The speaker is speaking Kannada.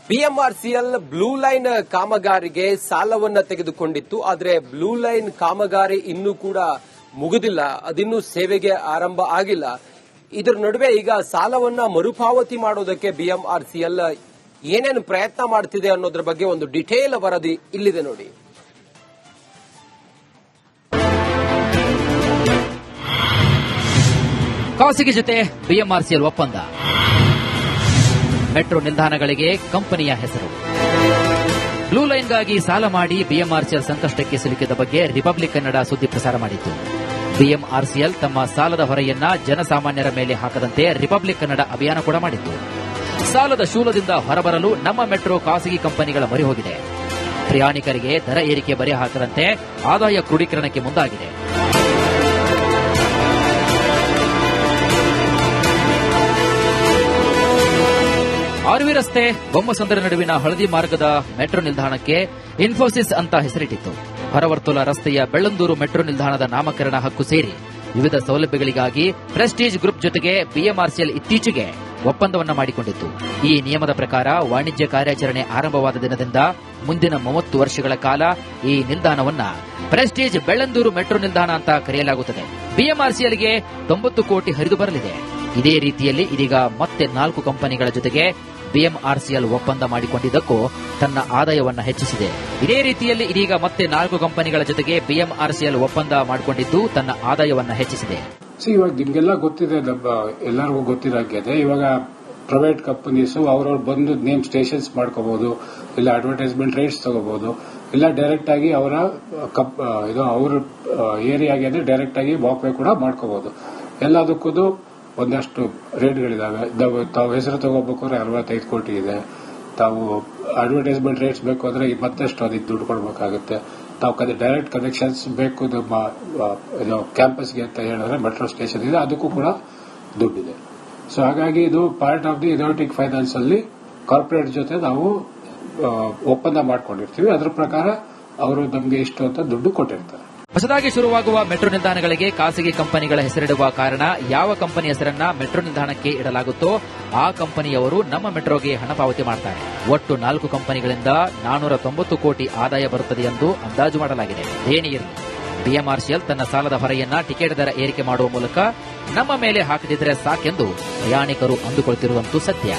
ಬಿಎಂಆರ್ಸಿಎಲ್ ಬ್ಲೂ ಲೈನ್ ಕಾಮಗಾರಿಗೆ ಸಾಲವನ್ನ ತೆಗೆದುಕೊಂಡಿತ್ತು. ಆದರೆ ಬ್ಲೂ ಲೈನ್ ಕಾಮಗಾರಿ ಇನ್ನೂ ಕೂಡ ಮುಗಿದಿಲ್ಲ, ಅದಿನ್ನೂ ಸೇವೆಗೆ ಆರಂಭ ಆಗಿಲ್ಲ. ಇದರ ನಡುವೆ ಈಗ ಸಾಲವನ್ನ ಮರುಪಾವತಿ ಮಾಡೋದಕ್ಕೆ ಬಿಎಂಆರ್ಸಿಎಲ್ ಏನೇನು ಪ್ರಯತ್ನ ಮಾಡ್ತಿದೆ ಅನ್ನೋದ್ರ ಬಗ್ಗೆ ಒಂದು ಡಿಟೇಲ್ ವರದಿ ಇಲ್ಲಿದೆ ನೋಡಿ. ಖಾಸಗಿ ಜೊತೆ ಬಿಎಂಆರ್ಸಿಎಲ್ ಒಪ್ಪಂದ, ಮೆಟ್ರೋ ನಿಲ್ದಾಣಗಳಿಗೆ ಕಂಪನಿಯ ಹೆಸರು. ಬ್ಲೂ ಲೈನ್ಗಾಗಿ ಸಾಲ ಮಾಡಿ ಬಿಎಂಆರ್ಸಿಎಲ್ ಸಂಕಷ್ಟಕ್ಕೆ ಸಿಲುಕಿದ ಬಗ್ಗೆ ರಿಪಬ್ಲಿಕ್ ಕನ್ನಡ ಸುದ್ದಿ ಪ್ರಸಾರ ಮಾಡಿತ್ತು. ಬಿಎಂಆರ್ಸಿಎಲ್ ತಮ್ಮ ಸಾಲದ ಹೊರೆಯನ್ನ ಜನಸಾಮಾನ್ಯರ ಮೇಲೆ ಹಾಕದಂತೆ ರಿಪಬ್ಲಿಕ್ ಕನ್ನಡ ಅಭಿಯಾನ ಕೂಡ ಮಾಡಿತ್ತು. ಸಾಲದ ಶೂಲದಿಂದ ಹೊರಬರಲು ನಮ್ಮ ಮೆಟ್ರೋ ಖಾಸಗಿ ಕಂಪನಿಗಳ ಮೊರೆ ಹೋಗಿದೆ. ಪ್ರಯಾಣಿಕರಿಗೆ ದರ ಏರಿಕೆ ಬರೆ ಹಾಕದಂತೆ ಆದಾಯ ಕ್ರೋಢೀಕರಣಕ್ಕೆ ಮುಂದಾಗಿದೆ. ಆರ್ವಿ ರಸ್ತೆ ಬೊಮ್ಮಸಂದ್ರ ನಡುವಿನ ಹಳದಿ ಮಾರ್ಗದ ಮೆಟ್ರೋ ನಿಲ್ದಾಣಕ್ಕೆ ಇನ್ಫೋಸಿಸ್ ಅಂತ ಹೆಸರಿಟ್ಟಿತ್ತು. ಹೊರವರ್ತುಲ ರಸ್ತೆಯ ಬೆಳ್ಳಂದೂರು ಮೆಟ್ರೋ ನಿಲ್ದಾಣದ ನಾಮಕರಣ ಹಕ್ಕು ಸೇರಿ ವಿವಿಧ ಸೌಲಭ್ಯಗಳಿಗಾಗಿ ಪ್ರೆಸ್ಟೀಜ್ ಗ್ರೂಪ್ ಜೊತೆಗೆ ಬಿಎಂಆರ್ಸಿಎಲ್ ಇತ್ತೀಚೆಗೆ ಒಪ್ಪಂದವನ್ನ ಮಾಡಿಕೊಂಡಿತ್ತು. ಈ ನಿಯಮದ ಪ್ರಕಾರ ವಾಣಿಜ್ಯ ಕಾರ್ಯಾಚರಣೆ ಆರಂಭವಾದ ದಿನದಿಂದ ಮುಂದಿನ 30 ವರ್ಷಗಳ ಕಾಲ ಈ ನಿಲ್ದಾಣವನ್ನ ಪ್ರೆಸ್ಟೀಜ್ ಬೆಳ್ಳಂದೂರು ಮೆಟ್ರೋ ನಿಲ್ದಾಣ ಅಂತ ಕರೆಯಲಾಗುತ್ತದೆ. ಬಿಎಂಆರ್ಸಿಎಲ್ಗೆ 90 ಕೋಟಿ ಹರಿದು ಬರಲಿದೆ. ಇದೇ ರೀತಿಯಲ್ಲಿ ಇದೀಗ ಮತ್ತೆ 4 ಕಂಪನಿಗಳ ಜೊತೆಗೆ ಬಿಎಂಆರ್ಸಿಎಲ್ ಒಪ್ಪಂದ ಮಾಡಿಕೊಂಡಿದ್ದಕ್ಕೂ ತನ್ನ ಆದಾಯವನ್ನು ಹೆಚ್ಚಿಸಿದೆ. ಇದೇ ರೀತಿಯಲ್ಲಿ ಇದೀಗ ಮತ್ತೆ 4 ಕಂಪನಿಗಳ ಜೊತೆಗೆ ಬಿಎಂಆರ್ಸಿಎಲ್ ಒಪ್ಪಂದ ಮಾಡಿಕೊಂಡಿದ್ದು ತನ್ನ ಆದಾಯವನ್ನು ಹೆಚ್ಚಿಸಿದೆ. ಇವಾಗ ನಿಮ್ಗೆಲ್ಲ ಗೊತ್ತಿದೆ, ಎಲ್ಲರಿಗೂ ಗೊತ್ತಿರಾಗಿದೆ. ಇವಾಗ ಪ್ರೈವೇಟ್ ಕಂಪನೀಸ್ ಅವ್ರವ್ರು ಬಂದು ನೇಮ್ ಸ್ಟೇಷನ್ಸ್ ಮಾಡ್ಕೋಬಹುದು, ಇಲ್ಲ ಅಡ್ವರ್ಟೈಸ್ಮೆಂಟ್ ರೈಟ್ಸ್ ತಗೋಬಹುದು, ಇಲ್ಲ ಡೈರೆಕ್ಟ್ ಆಗಿ ಅವರ ಅವ್ರ ಏರಿಯಾಗೆ ಡೈರೆಕ್ಟ್ ಆಗಿ ವಾಕ್ವೇ ಕೂಡ ಮಾಡ್ಕೋಬಹುದು. ಎಲ್ಲದಕ್ಕೂ ಒಂದಷ್ಟು ರೇಟ್ಗಳಿದಾವೆ. ತಾವು ಹೆಸರು ತಗೋಬೇಕಾದ್ರೆ 65 ಕೋಟಿ ಇದೆ. ತಾವು ಅಡ್ವರ್ಟೈಸ್ಮೆಂಟ್ ರೇಟ್ಸ್ ಬೇಕು ಅಂದ್ರೆ ಮತ್ತಷ್ಟು ಅದಕ್ಕೆ ದುಡ್ಡು ಕೊಡಬೇಕಾಗುತ್ತೆ. ತಾವು ಡೈರೆಕ್ಟ್ ಕನೆಕ್ಷನ್ಸ್ ಬೇಕು ನಮ್ಮ ಕ್ಯಾಂಪಸ್ಗೆ ಅಂತ ಹೇಳಿದ್ರೆ ಮೆಟ್ರೋ ಸ್ಟೇಷನ್ ಇದೆ, ಅದಕ್ಕೂ ಕೂಡ ದುಡ್ಡಿದೆ. ಸೊ ಹಾಗಾಗಿ ಇದು part of the innovative finance ಅಲ್ಲಿ ಕಾರ್ಪೊರೇಟ್ ಜೊತೆ ನಾವು ಒಪ್ಪಂದ ಮಾಡ್ಕೊಂಡಿರ್ತೀವಿ. ಅದರ ಪ್ರಕಾರ ಅವರು ನಮಗೆ ಇಷ್ಟು ಅಂತ ದುಡ್ಡು ಕೊಟ್ಟಿರ್ತಾರೆ. ಹೊಸದಾಗಿ ಶುರುವಾಗುವ ಮೆಟ್ರೋ ನಿಲ್ದಾಣಗಳಿಗೆ ಖಾಸಗಿ ಕಂಪನಿಗಳ ಹೆಸರಿಡುವ ಕಾರಣ ಯಾವ ಕಂಪನಿ ಹೆಸರನ್ನ ಮೆಟ್ರೋ ನಿಲ್ದಾಣಕ್ಕೆ ಇಡಲಾಗುತ್ತೋ ಆ ಕಂಪನಿಯವರು ನಮ್ಮ ಮೆಟ್ರೋಗೆ ಹಣ ಪಾವತಿ ಮಾಡ್ತಾರೆ. ಒಟ್ಟು 4 ಕಂಪನಿಗಳಿಂದ 490 ಕೋಟಿ ಆದಾಯ ಬರುತ್ತದೆ ಎಂದು ಅಂದಾಜು ಮಾಡಲಾಗಿದೆ. ಏನಿರಲಿ, ಬಿಎಂಆರ್ಸಿಎಲ್ ತನ್ನ ಸಾಲದ ಹೊರೆಯನ್ನ ಟಿಕೆಟ್ ದರ ಏರಿಕೆ ಮಾಡುವ ಮೂಲಕ ನಮ್ಮ ಮೇಲೆ ಹಾಕದಿದ್ರೆ ಸಾಕೆಂದು ಪ್ರಯಾಣಿಕರು ಅಂದುಕೊಳ್ತಿರುವಂತೂ ಸತ್ಯ.